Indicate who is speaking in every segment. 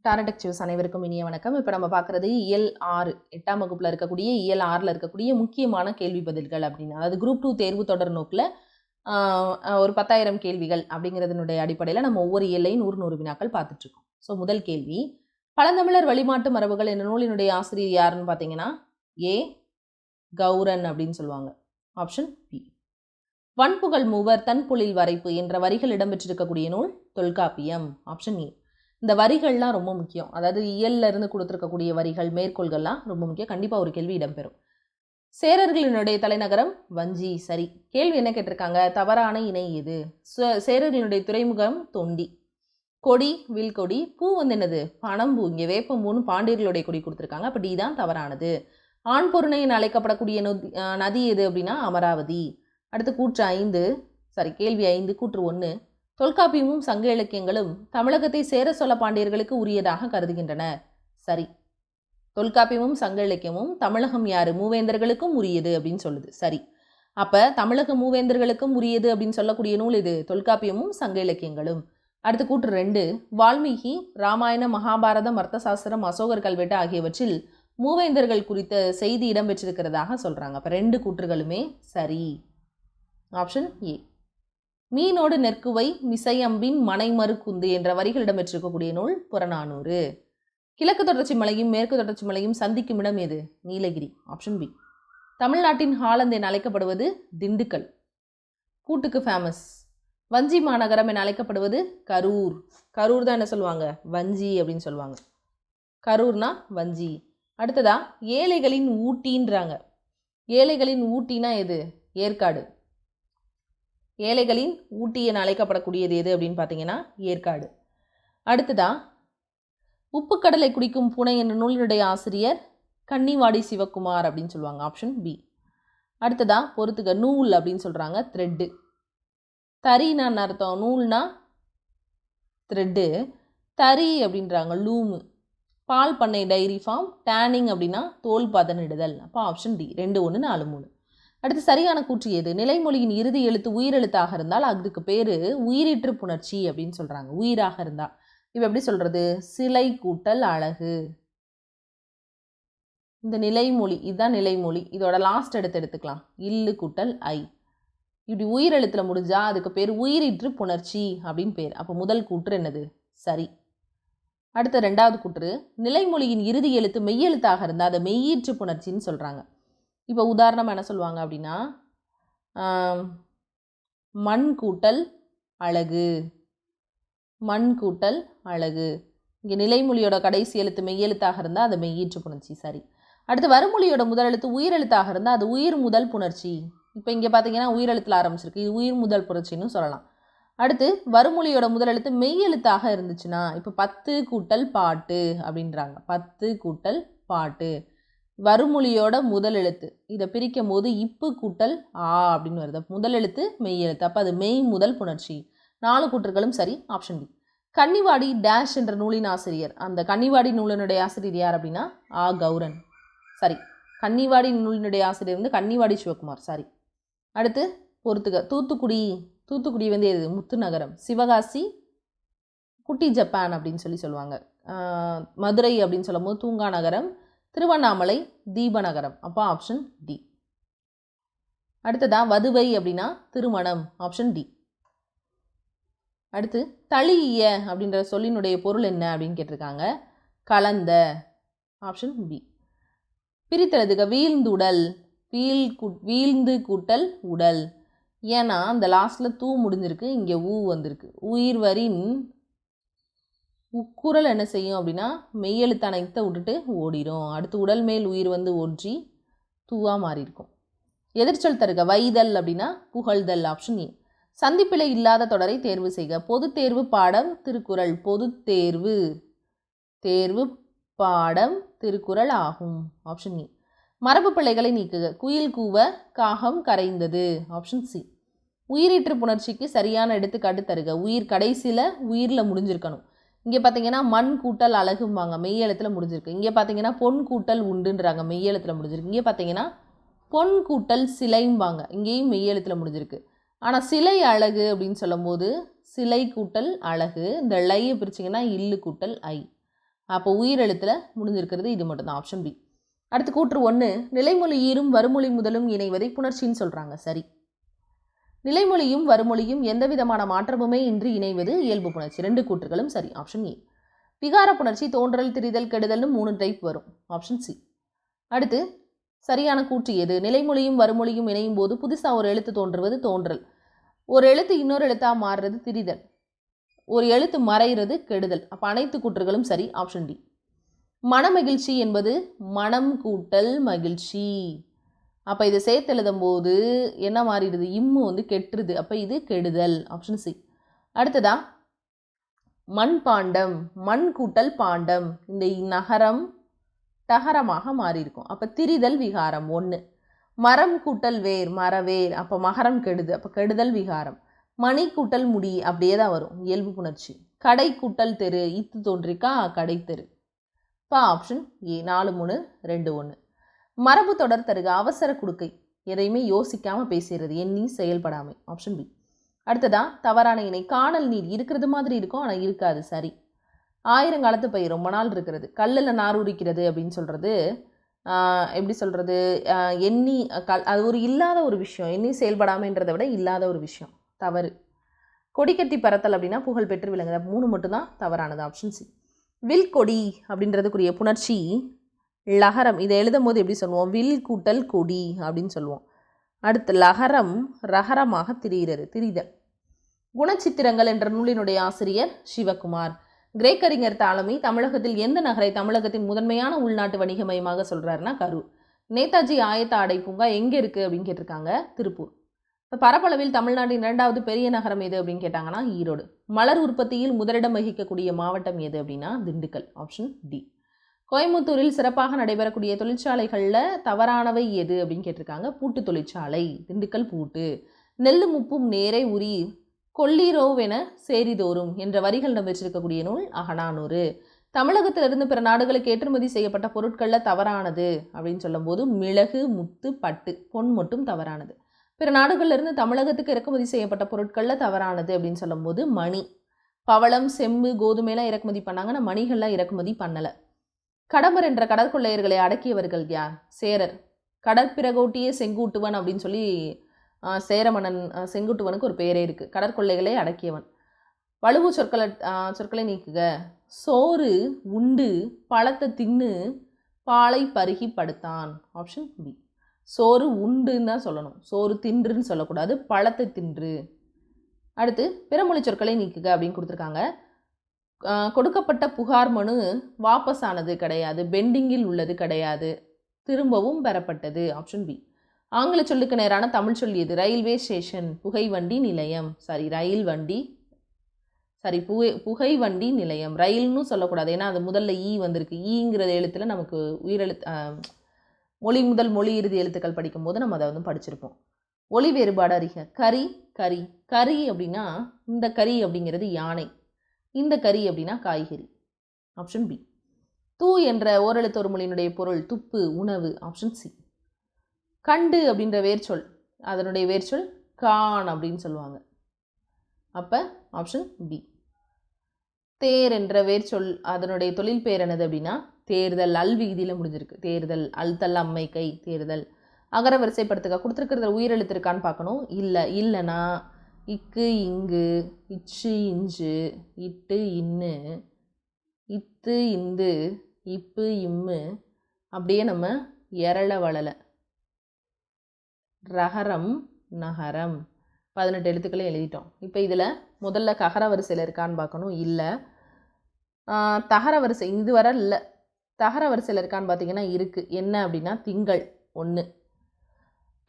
Speaker 1: டாரடெக் சிவஸ் அனைவருக்கும் இனிய வணக்கம். இப்போ நம்ம பார்க்குறது இயல் 6 8ஆம் வகுப்பில் இருக்கக்கூடிய இயல் 6ல் இருக்கக்கூடிய முக்கியமான கேள்வி பதில்கள் அப்படின்னு, அதாவது குரூப் 2 தேர்வு தொடர் நோக்கில் ஒரு 10,000 கேள்விகள் அப்படிங்கிறதுனுடைய அடிப்படையில் நம்ம ஒவ்வொரு இயல்லையும் 100 வினாக்கள் பார்த்துட்ருக்கோம். ஸோ முதல் கேள்வி, பழந்தமிழர் வழிமாட்டு மரபுகள் என்ற நூலினுடைய ஆசிரியர் யாருன்னு பார்த்தீங்கன்னா ஏ கௌரன் அப்படின்னு சொல்லுவாங்க. Option B. வன்புகழ் மூவர் தன்பொழில் வரைப்பு என்ற வரிகள் இடம்பெற்றிருக்கக்கூடிய நூல் தொல்காப்பியம். Option A. இந்த வரிகள்லாம் ரொம்ப முக்கியம், அதாவது இயல்ல இருந்து கொடுத்துருக்கக்கூடிய வரிகள் மேற்கோள்கள்லாம் ரொம்ப முக்கியம். கண்டிப்பாக ஒரு கேள்வி இடம்பெறும். சேரர்களினுடைய தலைநகரம் வஞ்சி. சரி. கேள்வி என்ன கேட்டிருக்காங்க? தவறான இணை எது? சேரர்களினுடைய துறைமுகம் தொண்டி. கொடி வில்கொடி. பூ வந்து என்னது? பனம்பூ. இங்கே வேப்பம்பூன்னு பாண்டியர்களுடைய கொடி கொடுத்துருக்காங்க. அப்போ டி தான் தவறானது. ஆண் பொருணை என அழைக்கப்படக்கூடிய நதி எது அப்படின்னா அமராவதி. அடுத்து கூற்று 5, கேள்வி 5 கூற்று 1, தொல்காப்பியமும் சங்க இலக்கியங்களும் தமிழகத்தை சேர சோழ பாண்டியர்களுக்கு உரியதாக கருதுகின்றன. சரி. தொல்காப்பியமும் சங்க இலக்கியமும் தமிழகம் யாரு? மூவேந்தர்களுக்கும் உரியது அப்படின்னு சொல்லுது. சரி. அப்போ தமிழக மூவேந்தர்களுக்கும் உரியது அப்படின்னு சொல்லக்கூடிய நூல் இது தொல்காப்பியமும் சங்க இலக்கியங்களும். அடுத்து கூற்று 2, வால்மீகி ராமாயணம் மகாபாரதம் அர்த்தசாஸ்திரம் அசோகர் கல்வெட்டு ஆகியவற்றில் மூவேந்தர்கள் குறித்த செய்தி இடம்பெற்றிருக்கிறதாக சொல்கிறாங்க. அப்போ 2 கூற்றுகளுமே சரி. Option A. மீனோடு நெற்குவை மிசையம்பின் மனைமறு குந்து என்ற வரிகள் இடம்பெற்றிருக்கக்கூடிய நூல் புறநானூறு. கிழக்கு தொடர்ச்சி மலையும் மேற்கு தொடர்ச்சி மலையும் சந்திக்கும் இடம் எது? நீலகிரி. Option B. தமிழ்நாட்டின் ஹாலந்து என அழைக்கப்படுவது திண்டுக்கல். பூட்டுக்கு ஃபேமஸ். வஞ்சி மாநகரம் என அழைக்கப்படுவது கரூர். கரூர் தான் என்ன சொல்லுவாங்க? வஞ்சி அப்படின்னு சொல்லுவாங்க. கரூர்னா வஞ்சி. அடுத்ததா ஏழைகளின் ஊட்டின்றாங்க. ஏழைகளின் ஊட்டினா எது? ஏற்காடு. ஏழைகளின் ஊட்டி என அழைக்கப்படக்கூடியது எது அப்படின்னு பார்த்தீங்கன்னா ஏற்காடு. அடுத்ததா உப்புக்கடலை குடிக்கும் பூனை என்ற நூலினுடைய ஆசிரியர் கன்னிவாடி சிவகுமார் அப்படின்னு சொல்லுவாங்க. Option B. அடுத்ததா பொறுத்துக்க, நூல் அப்படின்னு சொல்கிறாங்க. த்ரெட்டு. தறினா அர்த்தம்? நூல்னா த்ரெட்டு. தறி அப்படின்றாங்க லூமு. பால் பண்ணை டைரி ஃபார்ம். டேனிங் அப்படின்னா தோல் பதனிடுதல். அப்போ ஆப்ஷன் டி. 2, 1, 4, 3. அடுத்து சரியான கூற்று எது? நிலைமொழியின் இறுதி எழுத்து உயிரெழுத்தாக இருந்தால் அதுக்கு பேர் உயிரீற்று புணர்ச்சி அப்படின்னு சொல்கிறாங்க. உயிராக இருந்தால் இப்போ எப்படி சொல்கிறது? சிலை கூட்டல் அழகு. இந்த நிலைமொழி இதுதான் நிலைமொழி. இதோட லாஸ்ட் எடுத்துக்கலாம். இல்லு கூட்டல் ஐ. இப்படி உயிரெழுத்தில் முடிஞ்சால் அதுக்கு பேர் உயிரீற்று புணர்ச்சி அப்படின்னு பேர். அப்போ முதல் கூற்று என்னது? சரி. அடுத்த 2வது கூற்று, நிலைமொழியின் இறுதி எழுத்து மெய்யெழுத்தாக இருந்தால் அதை மெய்யீற்று புணர்ச்சின்னு சொல்கிறாங்க. இப்போ உதாரணமாக என்ன சொல்லுவாங்க அப்படின்னா மண் கூட்டல் அழகு. மண் கூட்டல் அழகு. இங்கே நிலைமொழியோட கடைசி எழுத்து மெய்யெழுத்தாக இருந்தால் அது மெய்யீற்று புணர்ச்சி. சரி. அடுத்து வருமொழியோட முதல் எழுத்து உயிரெழுத்தாக இருந்தால் அது உயிர் முதல் புணர்ச்சி. இப்போ இங்கே பார்த்தீங்கன்னா உயிரெழுத்தில் ஆரம்பிச்சிருக்கு, இது உயிர் முதல் புணர்ச்சின்னு சொல்லலாம். அடுத்து வருமொழியோட முதல் எழுத்து மெய்யெழுத்தாக இருந்துச்சுன்னா இப்போ 10 கூட்டல் பாட்டு அப்படின்றாங்க. 10 கூட்டல் பாட்டு. வருமொழியோட முதல் எழுத்து இதை பிரிக்கும் போது இப்பு கூட்டல் ஆ அப்படின்னு வருது. முதல் எழுத்து மெய் எழுத்து. அப்போ அது மெய் முதல் புணர்ச்சி. 4 கூற்றுகளும் சரி. Option D. கன்னிவாடி டேஷ் என்ற நூலின் ஆசிரியர். அந்த கன்னிவாடி நூலினுடைய ஆசிரியர் யார் அப்படின்னா ஆ கௌரன். சரி. கன்னிவாடி நூலினுடைய ஆசிரியர் வந்து கன்னிவாடி சிவகுமார். சரி. அடுத்து பொறுத்துக்க, தூத்துக்குடி. தூத்துக்குடி வந்து எது? முத்து நகரம். சிவகாசி குட்டி ஜப்பான் அப்படின்னு சொல்லுவாங்க. மதுரை அப்படின்னு சொல்லும் போது தூங்கா நகரம். திருவண்ணாமலை தீபநகரம். அப்போ ஆப்ஷன் டி. அடுத்ததா வதுவை அப்படின்னா திருமணம். Option D. அடுத்து தளிய அப்படின்ற சொல்லினுடைய பொருள் என்ன அப்படின்னு கேட்டிருக்காங்க. கலந்த. Option B. பிரித்தெழுதுக, வீழ்ந்துடல். வீழ்ந்து கூட்டல் உடல். ஏன்னா அந்த லாஸ்ட்டில் தூ முடிஞ்சிருக்கு, இங்கே ஊ வந்திருக்கு. உயிர்வரின் உக்குரல் என்ன செய்யும் அப்படின்னா மெய்யெழுத்து அனைத்தை விட்டுட்டு ஓடிடும். அடுத்து உடல் மேல் உயிர் வந்து ஒன்றி தூவா மாறி இருக்கும். எதிர்ச்சொல் தருக, வைதல் அப்படின்னா புகழ்தல். Option A. சந்திப்பிழை இல்லாத தொடரை தேர்வு செய்க. பொது தேர்வு பாடம் திருக்குறள். பொது தேர்வு பாடம் திருக்குறள் ஆகும். Option A. மரபு பிழைகளை நீக்குக. குயில் கூவ காகம் கரைந்தது. Option C. உயிரீற்று புணர்ச்சிக்கு சரியான எடுத்துக்காட்டு தருக. உயிர் கடைசியில் உயிரில் முடிஞ்சிருக்கணும். இங்கே பார்த்தீங்கன்னா மண் கூட்டல் அழகும்பாங்க, மெய்யெழுத்தில் முடிஞ்சிருக்கு. இங்கே பார்த்தீங்கன்னா பொன் கூட்டல் உண்டுன்றாங்க, மெய்யெழுத்தில் முடிஞ்சிருக்கு. இங்கே பார்த்தீங்கன்னா பொன் கூட்டல் சிலைம்பாங்க, இங்கேயும் மெய்யெழுத்தில் முடிஞ்சிருக்கு. ஆனால் சிலை அழகு அப்படின்னு சொல்லும் போது சிலை கூட்டல் அழகு. இந்த லையை பிரிச்சிங்கன்னா இல்லு கூட்டல் ஐ. அப்போ உயிரெழுத்தில் முடிஞ்சிருக்கிறது இது மட்டும்தான், ஆப்ஷன் பி. அடுத்து கூற்று 1, நிலைமொழி ஈரும் வறுமொழி முதலும் இணைவதை புணர்ச்சின்னு சொல்கிறாங்க. சரி. நிலைமொழியும் வறுமொழியும் எந்த விதமான மாற்றமுமே இன்றி இணைவது இயல்பு புணர்ச்சி. 2 கூற்றுகளும் சரி, ஆப்ஷன் ஏ. விகார புணர்ச்சி தோன்றல், திரிதல், கெடுதல்னு 3 டைப் வரும், ஆப்ஷன் சி. அடுத்து சரியான கூற்று எது? நிலைமொழியும் வறுமொழியும் இணையும் போது புதுசாக ஒரு எழுத்து தோன்றுவது தோன்றல், ஒரு எழுத்து இன்னொரு எழுத்தாக மாறுறது திரிதல், ஒரு எழுத்து மறைகிறது கெடுதல். அப்போ அனைத்து கூற்றுகளும் சரி, ஆப்ஷன் டி. மனமகிழ்ச்சி என்பது மனம் கூட்டல் மகிழ்ச்சி. அப்போ இதை சேர்த்து எழுதும் போது என்ன மாறிடுது? இம்மு கெட்டுருது. அப்போ இது கெடுதல், ஆப்ஷன் சி. அடுத்ததா மண் பாண்டம், மண் கூட்டல் பாண்டம், இந்த நகரம் டகரமாக மாறியிருக்கும். அப்போ திரிதல் விகாரம் 1. மரம் கூட்டல் வேர் மரவேர், அப்போ மகரம் கெடுது, அப்போ கெடுதல் விகாரம். மணி கூட்டல் முடி அப்படியே தான் வரும், இயல்பு புணர்ச்சி. கடை கூட்டல் தெரு, இத்து தோன்றிக்கா கடை தெரு. இப்போ ஆப்ஷன் ஏ. 4, 3, 2, 1. மரபு தொடர் தருக, அவசர குடுக்கை, எதையுமே யோசிக்காமல் பேசுகிறது, எண்ணி செயல்படாமை, ஆப்ஷன் பி. அடுத்ததா தவறான இணை, காணல் நீர் இருக்கிறது மாதிரி இருக்கும் ஆனால் இருக்காது, சரி. ஆயிரங்காலத்து பயிர் ரொம்ப நாள் இருக்கிறது, கல்லில் நார் உரிக்கிறது அப்படின்னு சொல்கிறது எப்படி சொல்கிறது? எண்ணி அது ஒரு இல்லாத ஒரு விஷயம், எண்ணி செயல்படாமைன்றதை விட இல்லாத ஒரு விஷயம், தவறு. கொடிக்கட்டி பறத்தல் அப்படின்னா புகழ் பெற்று விளங்குது, 3 மட்டும்தான் தவறானது, ஆப்ஷன் சி. வில் கொடி அப்படின்றதுக்குரிய புணர்ச்சி லகரம், இதை எழுதும் போது எப்படி சொல்லுவோம்? வில் கூட்டல் கொடி அப்படின்னு சொல்லுவோம். அடுத்து லகரம் ரகரமாக திரிகிறது, திரிதல். குணச்சித்திரங்கள் என்ற நூலினுடைய ஆசிரியர் சிவகுமார். கிரேக்க அறிஞர் தாலமி தமிழகத்தில் எந்த நகரை தமிழகத்தின் முதன்மையான உள்நாட்டு வணிக மையமாக சொல்கிறாருன்னா கரூர். நேதாஜி ஆயத்த ஆடை பூங்கா எங்கே இருக்குது அப்படின்னு கேட்டிருக்காங்க? திருப்பூர். இப்போ பரப்பளவில் தமிழ்நாட்டின் 2வது பெரிய நகரம் எது அப்படின்னு கேட்டாங்கன்னா ஈரோடு. மலர் உற்பத்தியில் முதலிடம் வகிக்கக்கூடிய மாவட்டம் எது அப்படின்னா திண்டுக்கல், ஆப்ஷன் டி. கோயம்புத்தூரில் சிறப்பாக நடைபெறக்கூடிய தொழிற்சாலைகளில் தவறானவை எது அப்படின்னு கேட்டிருக்காங்க? பூட்டு தொழிற்சாலை, திண்டுக்கல் பூட்டு. நெல்லும் உப்பும் நேரே உரி கொல்லீரோவென சேரிதோறும் என்ற வரிகள் இடம்பெற்றிருக்கக்கூடிய நூல் அகநானூறு. தமிழகத்திலிருந்து பிற நாடுகளுக்கு ஏற்றுமதி செய்யப்பட்ட பொருட்களில் தவறானது அப்படின்னு சொல்லும்போது மிளகு, முத்து, பட்டு, பொன் மட்டும் தவறானது. பிற நாடுகளிலிருந்து தமிழகத்துக்கு இறக்குமதி செய்யப்பட்ட பொருட்களில் தவறானது அப்படின்னு சொல்லும்போது மணி, பவளம், செம்பு, கோதுமைலாம் இறக்குமதி பண்ணாங்க, ஆனால் மணிகள்லாம் இறக்குமதி பண்ணலை. கடம்பர் என்ற கடற்கொள்ளையர்களை அடக்கியவர்கள் யார்? சேரர். கடற்பிறகோட்டிய செங்கூட்டுவன் அப்படின்னு சொல்லி சேரமன்னன் செங்குட்டுவனுக்கு ஒரு பெயரே இருக்குது, கடற்கொள்ளைகளை அடக்கியவன். வலுவு சொற்களை நீக்குக. சோறு உண்டு பழத்தை தின்னு பாலை பருகி படுத்தான், ஆப்ஷன் பி. சோறு உண்டுன்னு தான் சொல்லணும், சோறு தின்றுன்னு சொல்லக்கூடாது, பழத்தை தின்று. அடுத்து பிறமொழி சொற்களை நீக்குக அப்படின்னு கொடுத்துருக்காங்க. கொடுக்கப்பட்ட புகார் மனு வாபஸ் ஆனது கிடையாது, பெண்டிங்கில் உள்ளது கிடையாது, திரும்பவும் பெறப்பட்டது, ஆப்ஷன் பி. ஆங்கில சொல்லுக்கு நேரான தமிழ் சொல் எது? ரயில்வே ஸ்டேஷன், புகை வண்டி நிலையம், சாரி ரயில் வண்டி, சாரி புகை வண்டி நிலையம். ரயில்னு சொல்லக்கூடாது, ஏன்னா அது முதல்ல ஈ வந்திருக்கு, ஈங்கிற எழுத்தில் நமக்கு உயிரெழுத்து மொழி முதல் மொழி இறுதி எழுத்துக்கள் படிக்கும்போது நம்ம அதை படிச்சிருப்போம். ஒளி வேறுபாடு அறிக. கரி கறி, கறி அப்படின்னா இந்த கறி அப்படிங்கிறது யானை, இந்த கறி அப்படின்னா காய்கறி, ஆப்ஷன் பி. தூ என்ற ஓரெழுத்து ஒரு மொழியினுடைய பொருள் துப்பு, உணவு, ஆப்ஷன் சி. கண்டு அப்படின்ற வேர்ச்சொல், அதனுடைய வேர்ச்சொல் கான் அப்படின்னு சொல்லுவாங்க, அப்போ ஆப்ஷன் பி. தேர் என்ற வேர்ச்சொல் அதனுடைய தொழில் பேர் என்னது அப்படின்னா தேர்தல், அல் விகுதியில் முடிஞ்சிருக்கு, தேர்தல், அல்தல் அம்மை கை, தேர்தல். அகர வரிசைப்படுத்துக. கொடுத்துருக்கிறத உயிரெழுத்து இருக்கான்னு பார்க்கணும், இல்லை, இல்லைனா இக்கு இங்கு, இச்சு இஞ்சு, இட்டு இன்னு, இத்து இந்து, இப்பு இம்மு, அப்படியே நம்ம எரள வளலை, ரகரம் நகரம், 18 எழுத்துக்களை எழுதிட்டோம். இப்போ இதில் முதல்ல ககர வரிசையில் இருக்கான்னு பார்க்கணும், இல்லை. தகர வரிசை இது வர இல்லை, தகர வரிசையில் இருக்கான்னு பார்த்தீங்கன்னா இருக்குது. என்ன அப்படின்னா திங்கள் 1.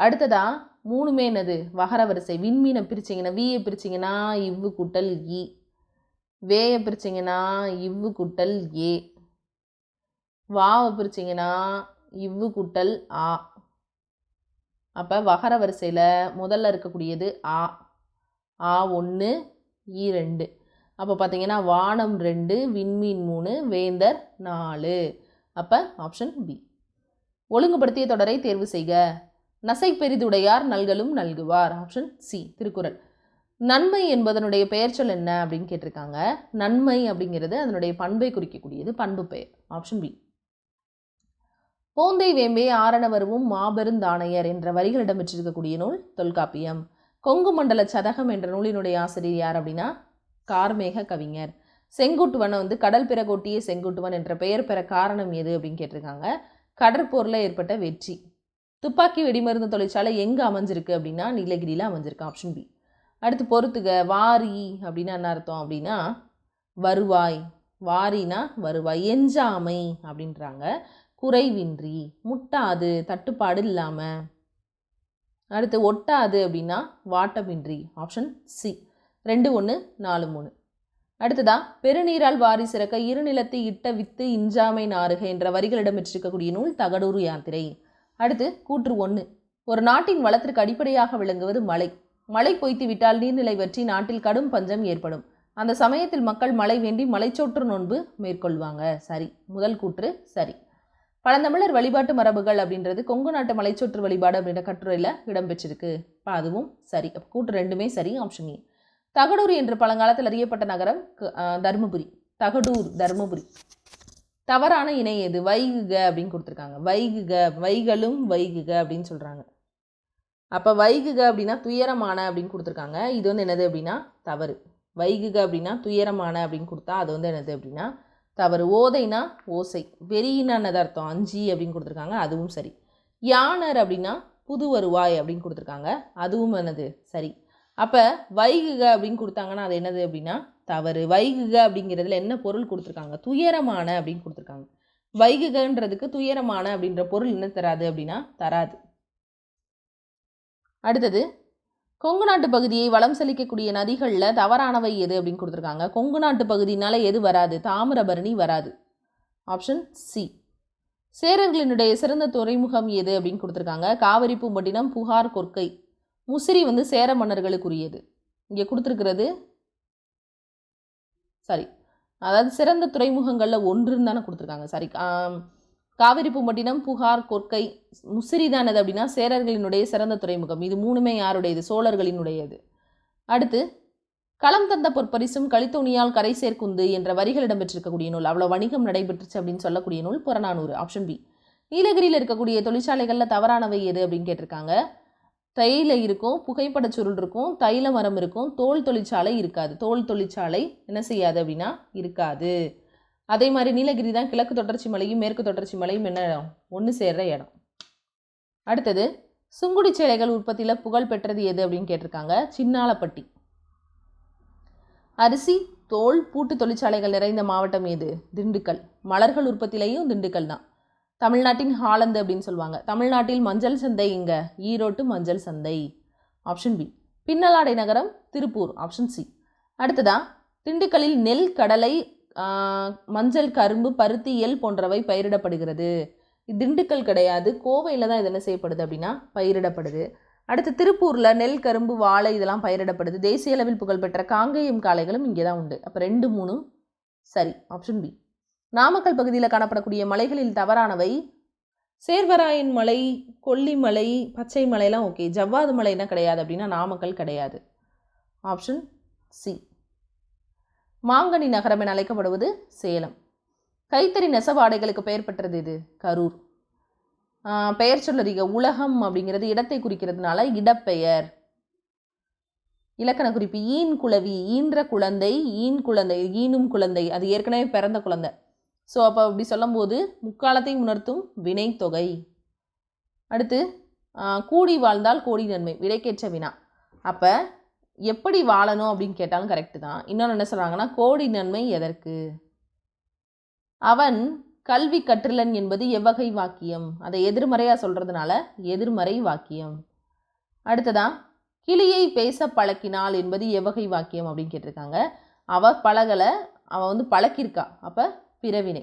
Speaker 1: அடுத்ததா 3மே என்னது? வகர வரிசை. விண்மீனை பிரிச்சிங்கன்னா வீயை பிரிச்சிங்கன்னா இவ்வு கூட்டல் இ, வேயை பிரிச்சிங்கன்னா இவ்வு கூட்டல் ஏ, வாவை பிரிச்சிங்கன்னா இவ்வு கூட்டல் ஆ. அப்போ வகர வரிசையில் முதல்ல இருக்கக்கூடியது ஆ, ஆ 1, ஈ 2. அப்போ பார்த்தீங்கன்னா வானம் 2, விண்மீன் 3, வேந்தர் 4. அப்போ ஆப்ஷன் பி. ஒழுங்குபடுத்திய தொடரை தேர்வு செய்க. நசை பெரிதுடையார் நல்கலும் நல்குவார், ஆப்ஷன் சி. திருக்குறள். நன்மை என்பதனுடைய பெயர்ச்சொல் என்ன அப்படின்னு கேட்டிருக்காங்க. நன்மை அப்படிங்கிறது அதனுடைய பண்பை குறிக்கக்கூடியது, பண்பு பெயர். Option B. போந்தை வேம்பே ஆரணவருவும் மாபெருந்தானையர் என்ற வரிகள் இடம்பெற்றிருக்கக்கூடிய நூல் தொல்காப்பியம். கொங்கு மண்டல சதகம் என்ற நூலினுடைய ஆசிரியர் யார் அப்படின்னா கார்மேக கவிஞர். செங்குட்டுவனை கடல் பிறகொட்டிய செங்குட்டுவன் என்ற பெயர் பெற காரணம் எது அப்படின்னு கேட்டிருக்காங்க. கடற்போரில் ஏற்பட்ட வெற்றி. துப்பாக்கி வெடிமருந்து தொழிற்சாலை எங்கே அமைஞ்சிருக்கு அப்படின்னா நீலகிரியில் அமைஞ்சிருக்கு. Option B. அடுத்து பொறுத்துக. வாரி அப்படின்னா என்ன அர்த்தம் அப்படின்னா வருவாய். வாரினா வருவாய். எஞ்சாமை அப்படின்றாங்க, குறைவின்றி. முட்டாது தட்டுப்பாடு இல்லாமல். அடுத்து ஒட்டாது அப்படின்னா வாட்டமின்றி. Option C. 2-1 4-3. அடுத்ததா பெருநீரால் வாரி சிறக்க இருநிலத்தை இட்ட வித்து இஞ்சாமை நாறுக என்ற வரிகள் இடம்பெற்றிருக்கக்கூடிய நூல் தகடூர் யாத்திரை. அடுத்து கூற்று 1. ஒரு நாட்டின் வளத்திற்கு அடிப்படையாக விளங்குவது மழை. மழை பொய்த்து விட்டால் நீர்நிலை வற்றி நாட்டில் கடும் பஞ்சம் ஏற்படும். அந்த சமயத்தில் மக்கள் மழை வேண்டி மலைச்சோற்று நோன்பு மேற்கொள்வாங்க. சரி, முதல் கூற்று சரி. பழந்தமிழர் வழிபாட்டு மரபுகள் அப்படின்றது கொங்கு நாட்டு மலைச்சோற்று வழிபாடு அப்படின்ற கட்டுரையில் இடம்பெற்றிருக்கு. இப்போ அதுவும் சரி. கூற்று 2மே சரி. Option A. தகடூர் என்று பழங்காலத்தில் அறியப்பட்ட நகரம் தருமபுரி. தகடூர் தருமபுரி. தவறான இணை எது? வைகுக அப்படின்னு கொடுத்துருக்காங்க. வைகுக, வைகளும் வைகுக அப்படின்னு சொல்கிறாங்க. அப்போ வைகுக அப்படின்னா துயரமான அப்படின்னு கொடுத்துருக்காங்க. இது என்னது அப்படின்னா தவறு. வைகுக அப்படின்னா துயரமான அப்படின்னு கொடுத்தா அது என்னது அப்படின்னா தவறு. ஓதைனா ஓசை. வெறியினா என்னது அர்த்தம்? அஞ்சி அப்படின்னு கொடுத்துருக்காங்க. அதுவும் சரி. யானர் அப்படின்னா புது வருவாய் அப்படின்னு கொடுத்துருக்காங்க. அதுவும் என்னது சரி. அப்போ வைகுக அப்படின்னு கொடுத்தாங்கன்னா அது என்னது அப்படின்னா தவறு. வைகுக அப்படிங்கிறதுல என்ன பொருள் கொடுத்துருக்காங்க? துயரமான அப்படின்னு கொடுத்துருக்காங்க. வைகுகன்றதுக்கு துயரமான அப்படின்ற பொருள் என்ன தராது அப்படின்னா தராது. அடுத்தது கொங்கு நாட்டு பகுதியை வளம் செழிக்கக்கூடிய நதிகளில் தவறானவை எது அப்படின்னு கொடுத்துருக்காங்க. கொங்கு நாட்டு பகுதினால எது வராது? தாமிரபரணி வராது. Option C. சேரர்களினுடைய சிறந்த துறைமுகம் எது அப்படின்னு கொடுத்துருக்காங்க. காவிரி பூம்பட்டினம், புகார், கொற்கை. முசிறி சேர மன்னர்களுக்குரியது. இங்கே கொடுத்துருக்கிறது சரி, அதாவது சிறந்த துறைமுகங்களில் ஒன்றுன்னு தானே கொடுத்துருக்காங்க. சரி, காவிரி பூம்பட்டினம், புகார், கொற்கை. முசிறி தான் எது அப்படின்னா சேரர்களினுடைய சிறந்த துறைமுகம். இது 3மே யாருடையது? சோழர்களினுடையது. அடுத்து களம் தந்த பொற்பரிசும் கலித்தோணியால் கரை சேர்க்குந்து என்ற வரிகள் இடம்பெற்றிருக்கக்கூடிய நூல். அவ்வளோ வணிகம் நடைபெற்றுச்சு அப்படின்னு சொல்லக்கூடிய நூல் புறநானூறு. Option B. நீலகிரியில் இருக்கக்கூடிய தொழிற்சாலைகளில் தவறானவை எது அப்படின்னு கேட்டிருக்காங்க. தைல இருக்கும், புகைப்பட சுருள் இருக்கும், தைல மரம் இருக்கும், தோல் தொழிற்சாலை இருக்காது. தோல் தொழிற்சாலை என்ன செய்யாது அப்படின்னா இருக்காது. அதே மாதிரி நீலகிரி தான் கிழக்கு தொடர்ச்சி மலையும் மேற்கு தொடர்ச்சி மலையும் என்ன இடம்? ஒன்று சேர்ற இடம். அடுத்தது சுங்குடி சேலைகள் உற்பத்தியில் புகழ் பெற்றது எது அப்படின்னு கேட்டிருக்காங்க. சின்னாலப்பட்டி. அரிசி, தோல், பூட்டு தொழிற்சாலைகள் நிறைந்த மாவட்டம் எது? திண்டுக்கல். மலர்கள் உற்பத்திலையும் திண்டுக்கல் தான். தமிழ்நாட்டின் ஹாலந்து அப்படின்னு சொல்லுவாங்க. தமிழ்நாட்டில் மஞ்சள் சந்தை எங்க? ஈரோட்டு மஞ்சள் சந்தை. Option B. பின்னலாடை நகரம் திருப்பூர். Option C. அடுத்ததா திண்டுக்கல்லில் நெல், கடலை, மஞ்சள், கரும்பு, பருத்தி, எல் போன்றவை பயிரிடப்படுகிறது. திண்டுக்கல் கிடையாது, கோவையில் தான் இது என்ன செய்யப்படுது அப்படின்னா பயிரிடப்படுது. அடுத்து திருப்பூரில் நெல், கரும்பு, வாழை இதெல்லாம் பயிரிடப்படுது. தேசிய அளவில் புகழ்பெற்ற காங்கேயம் காளைகளும் இங்கே தான் உண்டு. அப்போ 2, 3 சரி. Option B. நாமக்கல் பகுதியில் காணப்படக்கூடிய மலைகளில் தவறானவை. சேர்வராயன் மலை, கொல்லிமலை, பச்சை மலைலாம் ஓகே. ஜவ்வாது மலைனா கிடையாது அப்படின்னா நாமக்கல் கிடையாது. Option C. மாங்கனி நகரம் என அழைக்கப்படுவது சேலம். கைத்தறி நெசவாடைகளுக்கு பெயர் பெற்றது இது? கரூர். பெயர் சொல்லறிக. உலகம் அப்படிங்கிறது இடத்தை குறிக்கிறதுனால இடப்பெயர். இலக்கண குறிப்பு ஈன் குளவி. ஈன்ற குழந்தை, ஈன் குழந்தை, ஈனும் குழந்தை, அது ஏற்கனவே பிறந்த குழந்தை. ஸோ அப்போ அப்படி சொல்லும்போது முக்காலத்தை உணர்த்தும் வினை தொகை. அடுத்து கூடி வாழ்ந்தால் கோடி நன்மை. விடைக்கேற்ற வினா. அப்போ எப்படி வாழணும் அப்படின்னு கேட்டாலும் கரெக்டு தான். இன்னொன்று என்ன சொல்கிறாங்கன்னா கோடி நன்மை எதற்கு? அவன் கல்வி கற்றிலன் என்பது எவ்வகை வாக்கியம்? அதை எதிர்மறையாக சொல்கிறதுனால எதிர்மறை வாக்கியம். அடுத்ததா கிளியை பேச பழக்கினாள் என்பது எவ்வகை வாக்கியம் அப்படின்னு கேட்டிருக்காங்க. அவள் பழகலை, அவள் பழக்கியிருக்கா. அப்போ பிறவினை.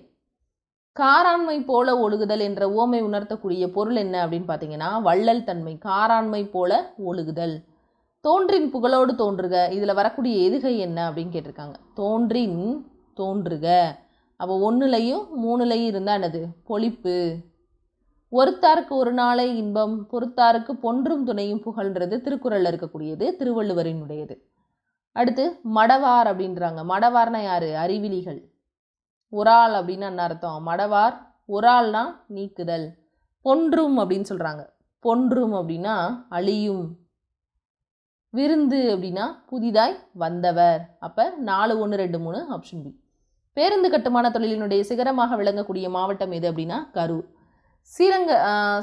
Speaker 1: காராண்மை போல ஒழுகுதல் என்ற உவமை உணர்த்தக்கூடிய பொருள் என்ன அப்படின்னு பார்த்தீங்கன்னா வள்ளல் தன்மை. காராண்மை போல ஒழுகுதல். தோன்றின் புகழோடு தோன்றுக, இதில் வரக்கூடிய எதுகை என்ன அப்படின்னு கேட்டிருக்காங்க. தோன்றின் தோன்றுக. அப்போ 1லையும் 3லையும் இருந்தால் என்னது? பொழிப்பு. ஒருத்தாருக்கு ஒரு நாளை இன்பம், பொறுத்தாருக்கு பொன்றும் துணையும் புகழ்ன்றது திருக்குறளில் இருக்கக்கூடியது, திருவள்ளுவரினுடையது. அடுத்து மடவார் அப்படின்றாங்க. மடவார்னா யாரு? அறிவிலிகள். ஒராள் அப்படின்னா என்ன அர்த்தம்? மடவார் ஒராள்னா நீக்குதல். பொன்றும் அப்படின்னு சொல்றாங்க. பொன்றும் அப்படின்னா அழியும். விருந்து அப்படின்னா புதிதாய் வந்தவர். அப்போ 4, 1, 2, 3 ஆப்ஷன் பி. பேருந்து கட்டுமான தொழிலினுடைய சிகரமாக விளங்கக்கூடிய மாவட்டம் எது அப்படின்னா கரூர்.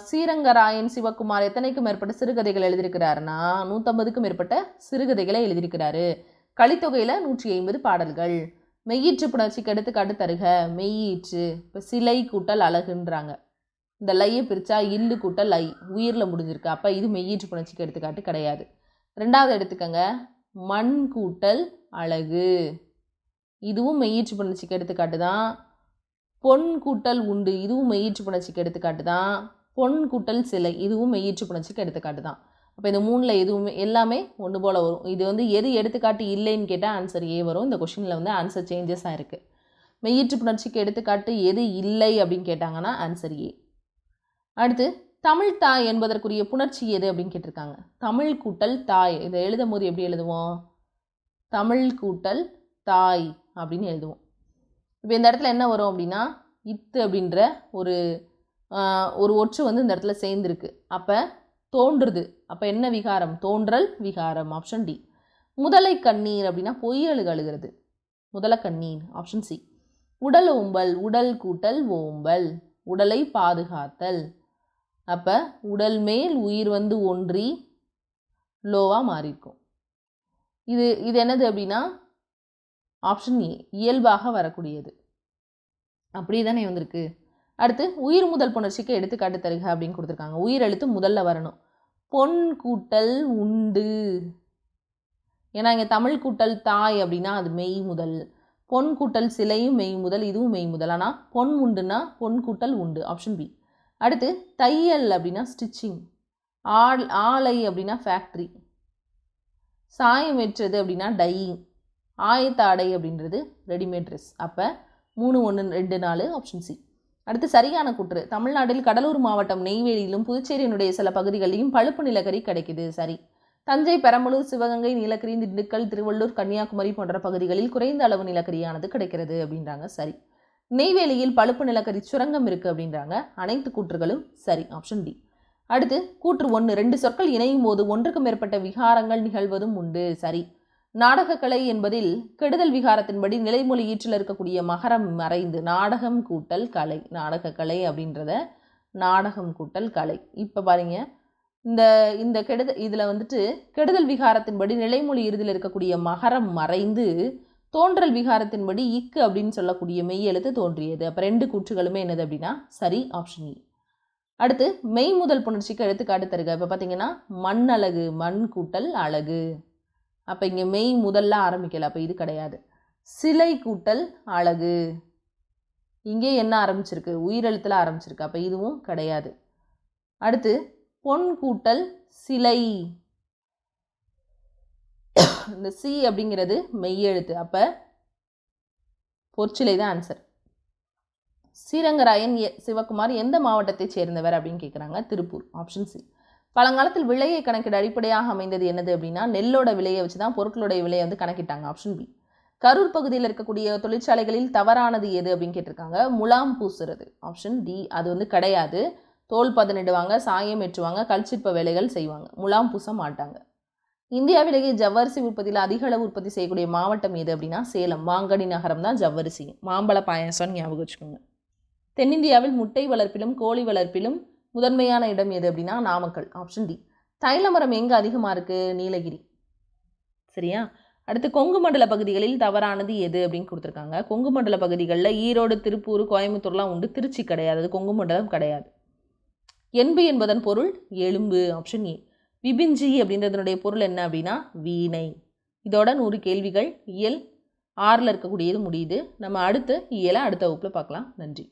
Speaker 1: ஸ்ரீரங்கராயன் சிவகுமார் எத்தனைக்கும் மேற்பட்ட சிறுகதைகள் எழுதியிருக்கிறாருன்னா 150க்கும் மேற்பட்ட சிறுகதைகளை எழுதியிருக்கிறாரு. கலித்தொகையில் 150 பாடல்கள். மெய்யீற்று புணர்ச்சிக்கு எடுத்துக்காட்டு தருக. மெய்யீற்று இப்போ சிலை கூட்டல் அழகுன்றாங்க. இந்த லையை பிரித்தா இல்லு கூட்டல் லை உயிரில் முடிஞ்சிருக்கு. அப்போ இது மெய்யீற்று புணர்ச்சிக்கு எடுத்துக்காட்டு கிடையாது. 2வது எடுத்துக்கங்க, மண் கூட்டல் அழகு. இதுவும் மெய்யீற்று புணர்ச்சிக்கு எடுத்துக்காட்டு தான். பொன் கூட்டல் உண்டு, இதுவும் மெய்யீற்று புணர்ச்சிக்கு எடுத்துக்காட்டு தான். பொன் கூட்டல் சிலை, இதுவும் மெய்யீற்று புணர்ச்சிக்கு எடுத்துக்காட்டு தான். அப்போ இந்த 3ல் எதுவுமே எல்லாமே ஒன்று போல் வரும். இது எது எடுத்துக்காட்டு இல்லைன்னு கேட்டால் ஆன்சர் ஏ வரும். இந்த கொஷினில் ஆன்சர் சேஞ்சஸாக இருக்குது. மெய்யீற்று புணர்ச்சிக்கு எடுத்துக்காட்டு எது இல்லை அப்படின்னு கேட்டாங்கன்னா ஆன்சர் ஏ. அடுத்து தமிழ் தாய் என்பதற்குரிய புணர்ச்சி எது அப்படின்னு கேட்டிருக்காங்க. தமிழ் கூட்டல் தாய். இதை எழுதும் போது எப்படி எழுதுவோம்? தமிழ் கூட்டல் தாய் அப்படின்னு எழுதுவோம். இப்போ இந்த இடத்துல என்ன வரும் அப்படின்னா இத்து அப்படின்ற ஒரு ஒற்று இந்த இடத்துல சேர்ந்துருக்கு. அப்போ தோன்றுது. அப்போ என்ன விகாரம்? தோன்றல் விகாரம். Option D. முதலை கண்ணீர் அப்படின்னா பொய்யலுக்கு அழுகிறது. முதல கண்ணீர். Option C. உடல் ஓம்பல். உடல் கூட்டல் ஓம்பல். உடலை பாதுகாத்தல். அப்போ உடல் மேல் உயிர் ஒன்றி லோவாக மாறியிருக்கும். இது என்னது அப்படின்னா ஆப்ஷன் ஏ, இயல்பாக வரக்கூடியது. அப்படி தானே வந்திருக்கு. அடுத்து உயிர் முதல் புணர்ச்சிக்கு எடுத்துக்காட்டு தருக அப்படின்னு கொடுத்துருக்காங்க. உயிர் எழுத்து முதல்ல வரணும். பொன் கூட்டல் உண்டு. ஏன்னா இங்கே தமிழ் கூட்டல் தாய் அப்படின்னா அது மெய் முதல். பொன் கூட்டல் சிலையும் மெய் முதல், இதுவும் மெய் முதல். ஆனால் பொன் உண்டுன்னா பொன் கூட்டல் உண்டு. Option B. அடுத்து தையல் அப்படின்னா ஸ்டிச்சிங். ஆலை அப்படின்னா ஃபேக்ட்ரி. சாயம் வெற்றது அப்படின்னா டையிங். ஆயத்தாடை அப்படின்றது ரெடிமேட் ட்ரெஸ். அப்போ 3, 1, 2, 4 ஆப்ஷன் சி. அடுத்து சரியான கூற்று. தமிழ்நாட்டில் கடலூர் மாவட்டம் நெய்வேலியிலும் புதுச்சேரியினுடைய சில பகுதிகளிலும் பழுப்பு நிலக்கரி கிடைக்குது. சரி. தஞ்சை, பெரம்பலூர், சிவகங்கை, நீலகிரி, திண்டுக்கல், திருவள்ளூர், கன்னியாகுமரி போன்ற பகுதிகளில் குறைந்த அளவு நிலக்கரியானது கிடைக்கிறது அப்படின்றாங்க. சரி. நெய்வேலியில் பழுப்பு நிலக்கரி சுரங்கம் இருக்குது அப்படின்றாங்க. அனைத்து கூற்றுகளும் சரி. Option D. அடுத்து கூற்று 1. 2 சொற்கள் இணையும் போது ஒன்றுக்கு மேற்பட்ட விகாரங்கள் நிகழ்வதும் உண்டு. சரி. நாடகக்கலை என்பதில் கெடுதல் விகாரத்தின்படி நிலைமொழி ஈற்றில் இருக்கக்கூடிய மகரம் மறைந்து நாடகம் கூட்டல் கலை. நாடகக்கலை அப்படின்றத நாடகம் கூட்டல் கலை. இப்போ பாருங்க, இந்த இதில் கெடுதல் விகாரத்தின்படி நிலைமொழி இறுதியில் இருக்கக்கூடிய மகரம் மறைந்து தோன்றல் விகாரத்தின்படி இக்கு அப்படின்னு சொல்லக்கூடிய மெய் எழுத்து தோன்றியது. அப்போ 2 கூற்றுகளுமே என்னது அப்படின்னா சரி. ஆப்ஷன் இ. அடுத்து மெய் முதல் புணர்ச்சிக்கு எடுத்துக்காட்டு தருக. இப்போ பார்த்தீங்கன்னா மண் அழகு. மண் கூட்டல் அழகு. அப்போ இங்கே மெய் முதல்ல ஆரம்பிக்கல. அப்போ இது கிடையாது. சிலை கூட்டல் அழகு. இங்கே என்ன ஆரம்பிச்சிருக்கு? உயிரெழுத்தில் ஆரம்பிச்சிருக்கு. அப்போ இதுவும் கிடையாது. அடுத்து பொன் கூட்டல் சிலை. இந்த சி அப்படிங்கிறது மெய்யெழுத்து. அப்போ பொற்சிலை தான் ஆன்சர். ஸ்ரீரங்கராயன் சிவகுமார் எந்த மாவட்டத்தை சேர்ந்தவர் அப்படின்னு கேட்குறாங்க. திருப்பூர். Option C. பழங்காலத்தில் விலையை கணக்கிட அடிப்படையாக அமைந்தது என்னது அப்படின்னா நெல்லோட விலையை வச்சு தான் பொருட்களுடைய விலையை கணக்கிட்டாங்க. Option B. கரூர் பகுதியில் இருக்கக்கூடிய தொழிற்சாலைகளில் தவறானது எது அப்படின்னு கேட்டிருக்காங்க. முலாம் பூசுறது. Option D. அது கிடையாது. தோல் பதனிடுவாங்க, சாயம் ஏற்றுவாங்க, கல்சிற்ப வேலைகள் செய்வாங்க. முலாம் பூச மாட்டாங்க. இந்தியாவிலேயே ஜவ்வரிசி உற்பத்தியில் அதிக அளவு உற்பத்தி செய்யக்கூடிய மாவட்டம் எது அப்படின்னா சேலம். மாங்கனி நகரம் தான் ஜவ்வரிசி. மாம்பழ பாயாசம்னு ஞாபகம் வச்சுக்கோங்க. தென்னிந்தியாவில் முட்டை வளர்ப்பிலும் கோழி வளர்ப்பிலும் முதன்மையான இடம் எது அப்படின்னா நாமக்கல். Option D. தைல மரம் எங்கே அதிகமாக இருக்குது? நீலகிரி. சரியா. அடுத்து கொங்கு மண்டல பகுதிகளில் தவறானது எது அப்படின்னு கொடுத்துருக்காங்க. கொங்கு மண்டல பகுதிகளில் ஈரோடு, திருப்பூர், கோயம்புத்தூர்லாம் உண்டு. திருச்சி கிடையாது. அது கொங்கு மண்டலம் கிடையாது. என்பு என்பதன் பொருள் எலும்பு. Option A. விபிஞ்சி அப்படின்றதனுடைய பொருள் என்ன அப்படின்னா வீணை. இதோட 100 கேள்விகள் இயல் 6ல் இருக்கக்கூடியது முடியுது. நம்ம அடுத்த இயலை அடுத்த வகுப்பில் பார்க்கலாம். நன்றி.